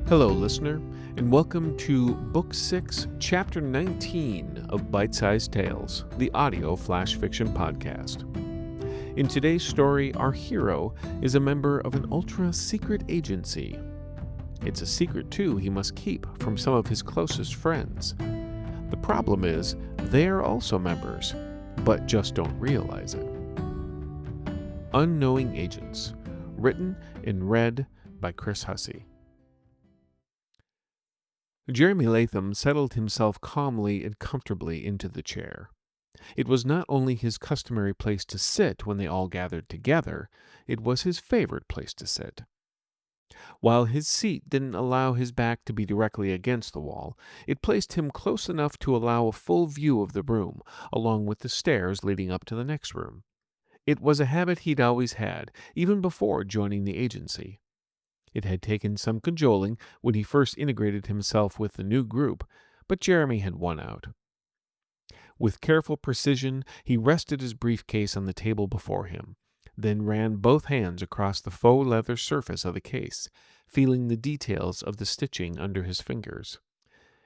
Hello, listener, and welcome to Book 6, Chapter 19 of Bite-Sized Tales, the audio flash fiction podcast. In today's story, our hero is a member of an ultra-secret agency. It's a secret, too, he must keep from some of his closest friends. The problem is, they are also members, but just don't realize it. Unknowing Agents, written and read by Chris Hussey. Jeremy Latham settled himself calmly and comfortably into the chair. It was not only his customary place to sit when they all gathered together, it was his favorite place to sit. While his seat didn't allow his back to be directly against the wall, it placed him close enough to allow a full view of the room, along with the stairs leading up to the next room. It was a habit he'd always had, even before joining the agency. It had taken some cajoling when he first integrated himself with the new group, but Jeremy had won out. With careful precision, he rested his briefcase on the table before him, then ran both hands across the faux leather surface of the case, feeling the details of the stitching under his fingers.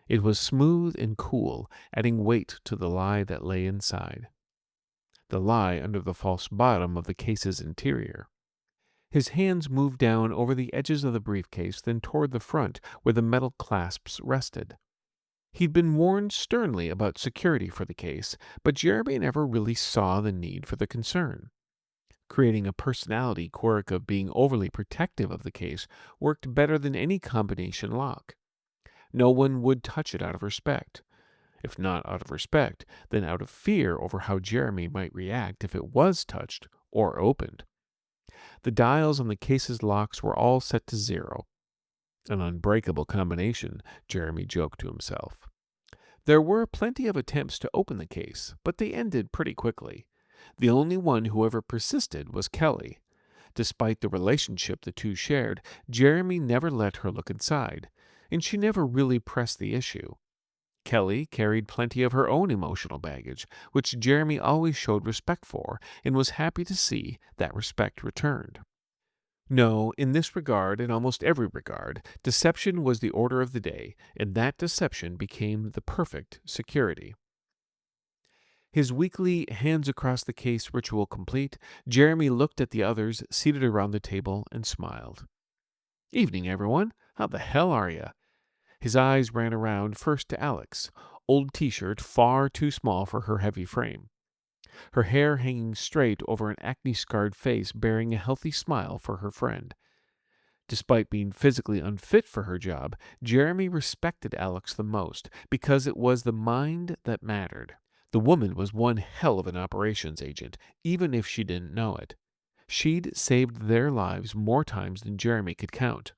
It was smooth and cool, adding weight to the lie that lay inside. The lie under the false bottom of the case's interior. His hands moved down over the edges of the briefcase, then toward the front, where the metal clasps rested. He'd been warned sternly about security for the case, but Jeremy never really saw the need for the concern. Creating a personality quirk of being overly protective of the case worked better than any combination lock. No one would touch it out of respect. If not out of respect, then out of fear over how Jeremy might react if it was touched or opened. The dials on the case's locks were all set to 0. An unbreakable combination, Jeremy joked to himself. There were plenty of attempts to open the case, but they ended pretty quickly. The only one who ever persisted was Kelly. Despite the relationship the two shared, Jeremy never let her look inside, and she never really pressed the issue. Kelly carried plenty of her own emotional baggage, which Jeremy always showed respect for, and was happy to see that respect returned. No, in this regard, in almost every regard, deception was the order of the day, and that deception became the perfect security. His weekly hands across the case ritual complete, Jeremy looked at the others seated around the table and smiled. "Evening, everyone. How the hell are you?" His eyes ran around first to Alex, old t-shirt far too small for her heavy frame. Her hair hanging straight over an acne-scarred face bearing a healthy smile for her friend. Despite being physically unfit for her job, Jeremy respected Alex the most because it was the mind that mattered. The woman was one hell of an operations agent, even if she didn't know it. She'd saved their lives more times than Jeremy could count.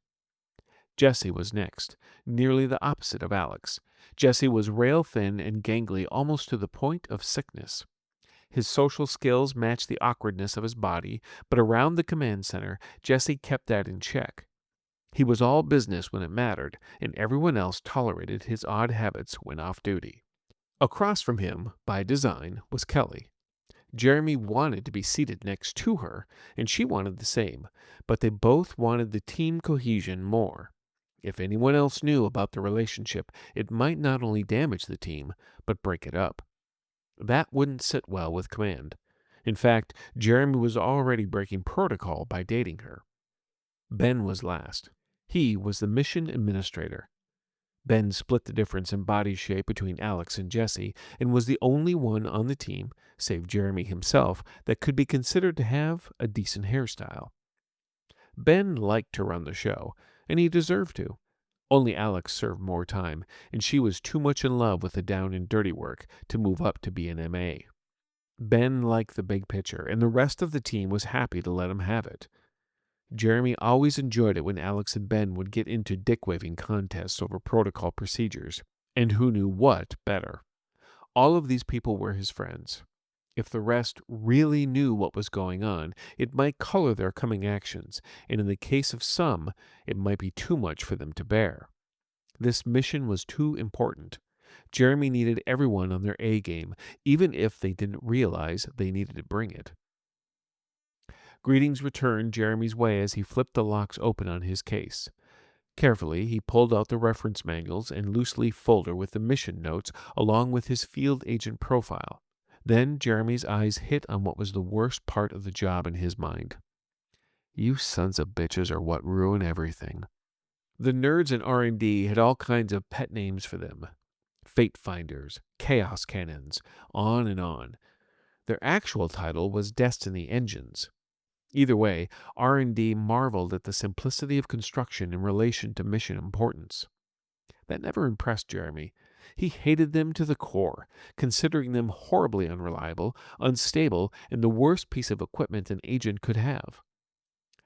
Jesse was next, nearly the opposite of Alex. Jesse was rail-thin and gangly almost to the point of sickness. His social skills matched the awkwardness of his body, but around the command center, Jesse kept that in check. He was all business when it mattered, and everyone else tolerated his odd habits when off duty. Across from him, by design, was Kelly. Jeremy wanted to be seated next to her, and she wanted the same, but they both wanted the team cohesion more. If anyone else knew about the relationship, it might not only damage the team, but break it up. That wouldn't sit well with command. In fact, Jeremy was already breaking protocol by dating her. Ben was last. He was the mission administrator. Ben split the difference in body shape between Alex and Jesse, and was the only one on the team, save Jeremy himself, that could be considered to have a decent hairstyle. Ben liked to run the show, and he deserved to. Only Alex served more time, and she was too much in love with the down and dirty work to move up to be an MA. Ben liked the big picture, and the rest of the team was happy to let him have it. Jeremy always enjoyed it when Alex and Ben would get into dick-waving contests over protocol procedures, and who knew what better. All of these people were his friends. If the rest really knew what was going on, it might color their coming actions, and in the case of some, it might be too much for them to bear. This mission was too important. Jeremy needed everyone on their A game, even if they didn't realize they needed to bring it. Greetings returned Jeremy's way as he flipped the locks open on his case. Carefully, he pulled out the reference manuals and loose leaf folder with the mission notes along with his field agent profile. Then Jeremy's eyes hit on what was the worst part of the job in his mind. You sons of bitches are what ruin everything. The nerds in R&D had all kinds of pet names for them. Fate Finders, Chaos Cannons, on and on. Their actual title was Destiny Engines. Either way, R&D marveled at the simplicity of construction in relation to mission importance. That never impressed Jeremy. He hated them to the core, considering them horribly unreliable, unstable, and the worst piece of equipment an agent could have.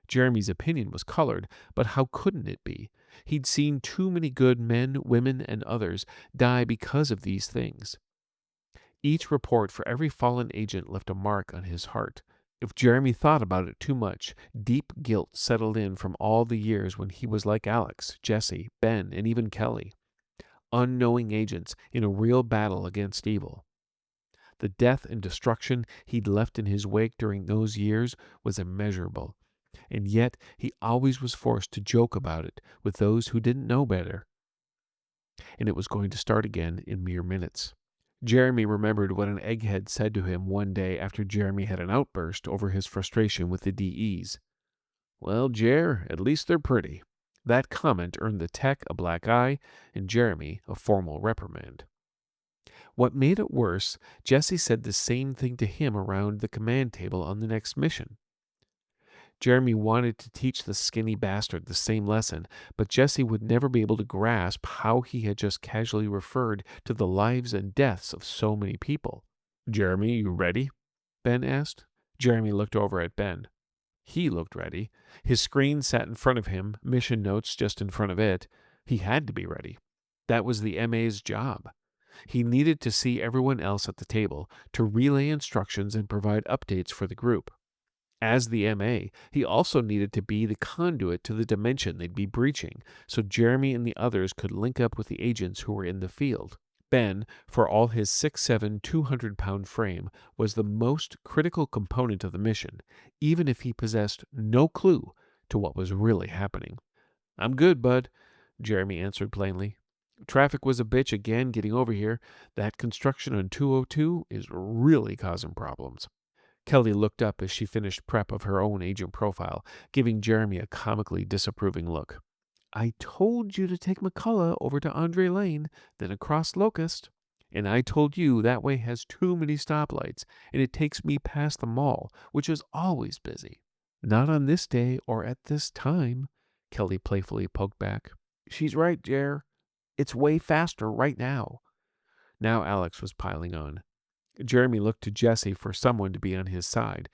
Jeremy's opinion was colored, but how couldn't it be? He'd seen too many good men, women, and others die because of these things. Each report for every fallen agent left a mark on his heart. If Jeremy thought about it too much, deep guilt settled in from all the years when he was like Alex, Jesse, Ben, and even Kelly. Unknowing agents in a real battle against evil. The death and destruction he'd left in his wake during those years was immeasurable, and yet he always was forced to joke about it with those who didn't know better. And it was going to start again in mere minutes. Jeremy remembered what an egghead said to him one day after Jeremy had an outburst over his frustration with the DEs. Well, Jer, at least they're pretty. That comment earned the tech a black eye and Jeremy a formal reprimand. What made it worse, Jesse said the same thing to him around the command table on the next mission. Jeremy wanted to teach the skinny bastard the same lesson, but Jesse would never be able to grasp how he had just casually referred to the lives and deaths of so many people. Jeremy, you ready? Ben asked. Jeremy looked over at Ben. He looked ready. His screen sat in front of him, mission notes just in front of it. He had to be ready. That was the MA's job. He needed to see everyone else at the table, to relay instructions and provide updates for the group. As the MA, he also needed to be the conduit to the dimension they'd be breaching, so Jeremy and the others could link up with the agents who were in the field. Ben, for all his 6'7", 200-pound frame, was the most critical component of the mission, even if he possessed no clue to what was really happening. I'm good, bud, Jeremy answered plainly. Traffic was a bitch again getting over here. That construction on 202 is really causing problems. Kelly looked up as she finished prep of her own agent profile, giving Jeremy a comically disapproving look. I told you to take McCullough over to Andre Lane, then across Locust. And I told you that way has too many stoplights, and it takes me past the mall, which is always busy. Not on this day or at this time, Kelly playfully poked back. She's right, Jer. It's way faster right now. Now Alex was piling on. Jeremy looked to Jesse for someone to be on his side,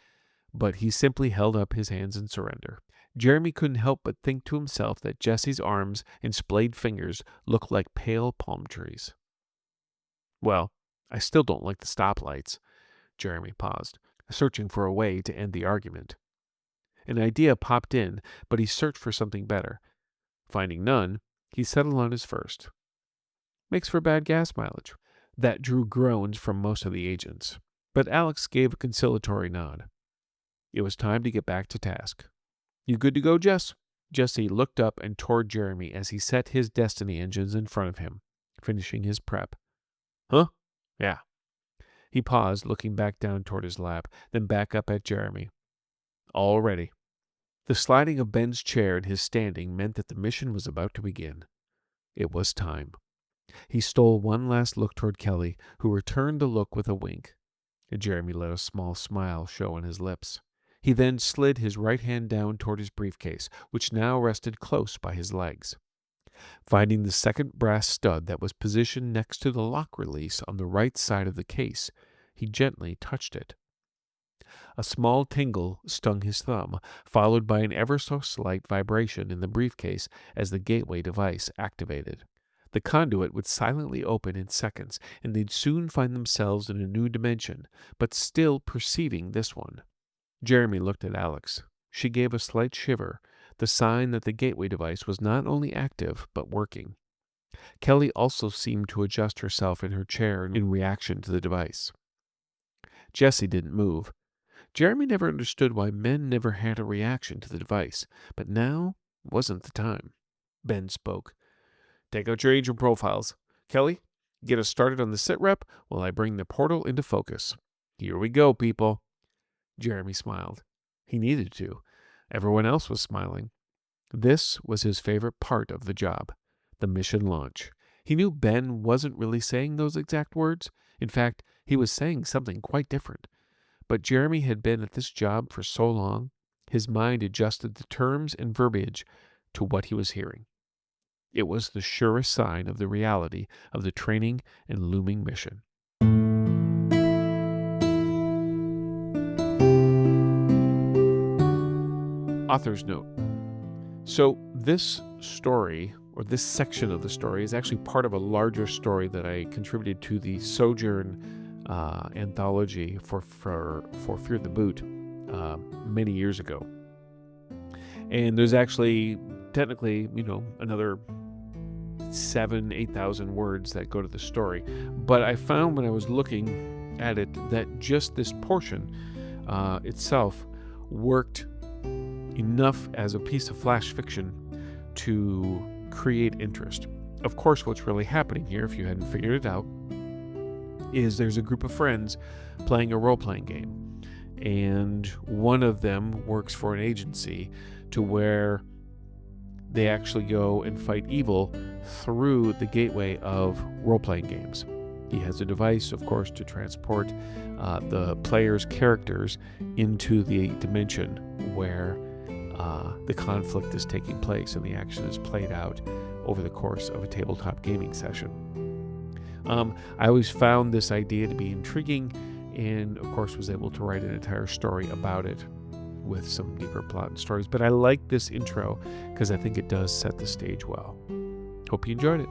but he simply held up his hands in surrender. Jeremy couldn't help but think to himself that Jesse's arms and splayed fingers looked like pale palm trees. Well, I still don't like the stoplights. Jeremy paused, searching for a way to end the argument. An idea popped in, but he searched for something better. Finding none, he settled on his first. Makes for bad gas mileage. That drew groans from most of the agents, but Alex gave a conciliatory nod. It was time to get back to task. You good to go, Jess? Jesse looked up and toward Jeremy as he set his Destiny engines in front of him, finishing his prep. Huh? Yeah. He paused, looking back down toward his lap, then back up at Jeremy. All ready. The sliding of Ben's chair and his standing meant that the mission was about to begin. It was time. He stole one last look toward Kelly, who returned the look with a wink. Jeremy let a small smile show on his lips. He then slid his right hand down toward his briefcase, which now rested close by his legs. Finding the second brass stud that was positioned next to the lock release on the right side of the case, he gently touched it. A small tingle stung his thumb, followed by an ever so slight vibration in the briefcase as the gateway device activated. The conduit would silently open in seconds, and they'd soon find themselves in a new dimension, but still perceiving this one. Jeremy looked at Alex. She gave a slight shiver, the sign that the gateway device was not only active, but working. Kelly also seemed to adjust herself in her chair in reaction to the device. Jesse didn't move. Jeremy never understood why men never had a reaction to the device, but now wasn't the time. Ben spoke. "Take out your agent profiles. Kelly, get us started on the sit rep while I bring the portal into focus. Here we go, people." Jeremy smiled. He needed to. Everyone else was smiling. This was his favorite part of the job, the mission launch. He knew Ben wasn't really saying those exact words. In fact, he was saying something quite different. But Jeremy had been at this job for so long, his mind adjusted the terms and verbiage to what he was hearing. It was the surest sign of the reality of the training and looming mission. Author's note. So this story, or this section of the story, is actually part of a larger story that I contributed to the Sojourn anthology for Fear the Boot many years ago. And there's actually technically, another 8,000 words that go to the story. But I found when I was looking at it that just this portion itself worked enough as a piece of flash fiction to create interest. Of course, what's really happening here, if you hadn't figured it out, is there's a group of friends playing a role-playing game, and one of them works for an agency to where they actually go and fight evil through the gateway of role-playing games. He has a device, of course, to transport the player's characters into the dimension where the conflict is taking place and the action is played out over the course of a tabletop gaming session. I always found this idea to be intriguing and, of course, was able to write an entire story about it with some deeper plot and stories. But I like this intro because I think it does set the stage well. Hope you enjoyed it.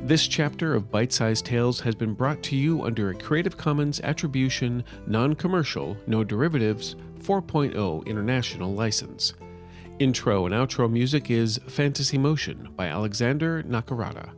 This chapter of Bite-Sized Tales has been brought to you under a Creative Commons Attribution, Non-Commercial, No Derivatives 4.0 International License. Intro and outro music is Fantasy Motion by Alexander Nakarada.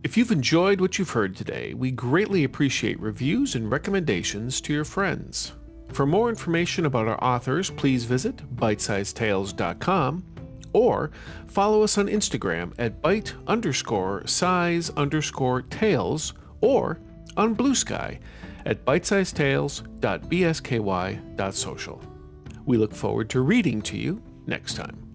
If you've enjoyed what you've heard today, we greatly appreciate reviews and recommendations to your friends. For more information about our authors, please visit bitesizedtales.com or follow us on Instagram at bite_size_tales or on Blue Sky at bitesizedtales.bsky.social. We look forward to reading to you next time.